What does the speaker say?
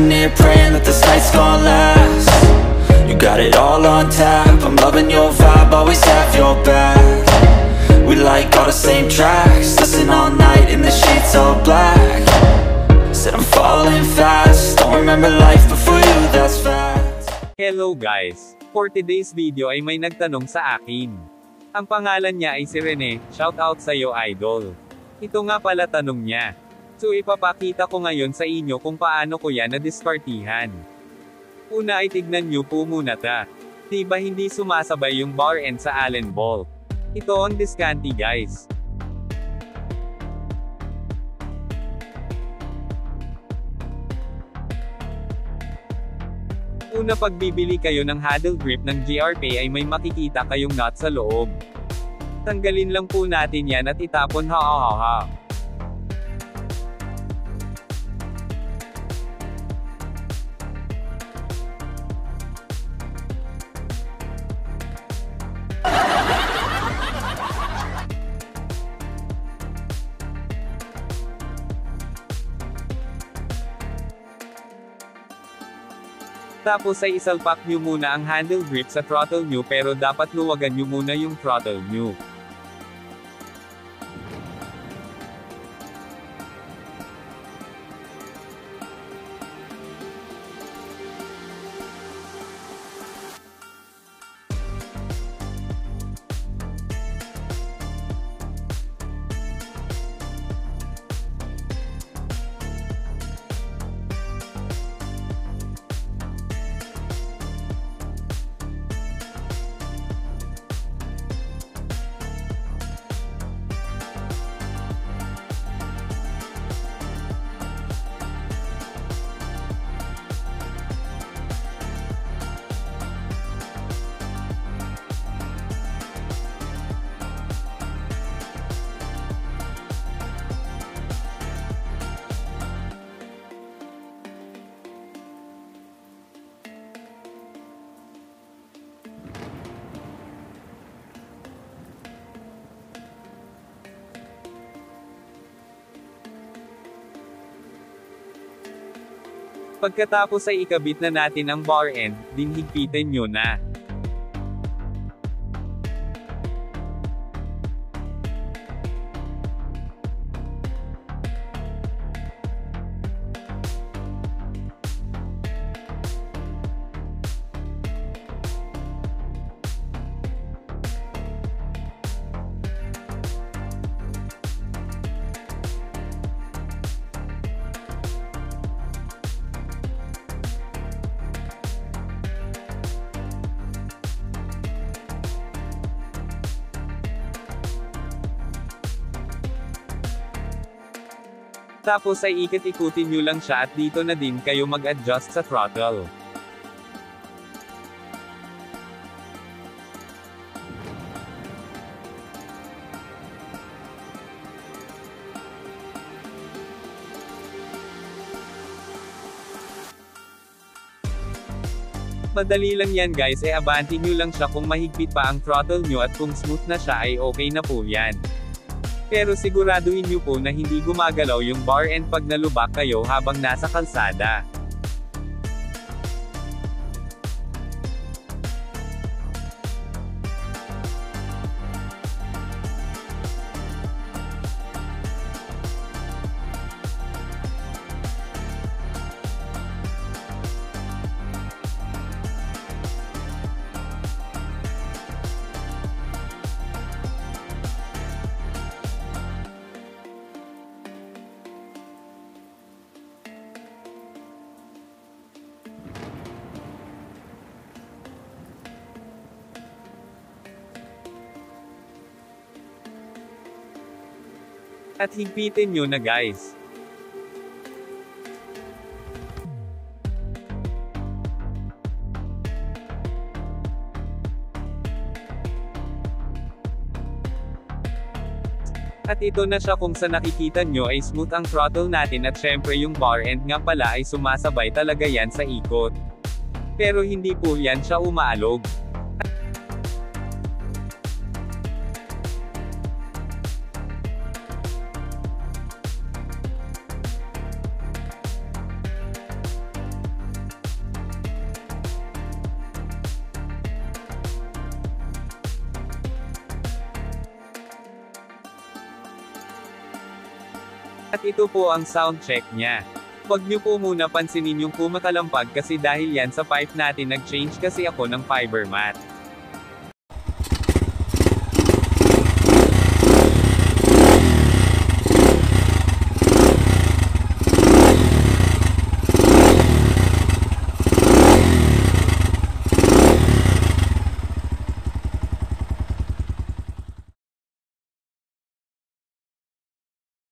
sitting here praying that this night's gonna last. You got it all on tap, I'm loving your vibe, always have your back. We like all the same tracks, listen all night in the sheets all black. Said I'm falling fast, don't remember life before you, that's fact. Hello guys! For today's video ay may nagtanong sa akin. Ang pangalan niya ay si Rene, shoutout sa'yo idol. Ito nga pala tanong niya. So ipapakita ko ngayon sa inyo kung paano ko yan nadiskartihan. Una ay tignan nyo po muna ta. Diba hindi sumasabay yung bar end sa Allen Ball? Ito ang diskante guys. Una pagbibili kayo ng handle grip ng GRP ay may makikita kayong nut sa loob. Tanggalin lang po natin yan at itapon ha. Tapos ay isalpak nyo muna ang handle grip sa throttle nyo pero dapat luwagan nyo muna yung throttle nyo. Pagkatapos ay ikabit na natin ang bar end, dinhigpitin nyo na. Tapos ay ikot-ikutin nyo lang siya at dito na din kayo mag-adjust sa throttle. Madali lang yan guys, abantin nyo lang siya kung mahigpit pa ang throttle nyo at kung smooth na siya ay okay na po yan. Pero siguraduhin nyo po na hindi gumagalaw yung bar end pag nalubak kayo habang nasa kalsada. At higpitin nyo na guys. At ito na siya kung sa nakikita nyo ay smooth ang throttle natin at syempre yung bar end nga pala ay sumasabay talaga yan sa ikot. Pero hindi po yan siya umaalog. At ito po ang sound check niya. Huwag niyo po muna pansinin yung kumakalampag kasi dahil yan sa pipe natin nag-change kasi ako ng fiber mat.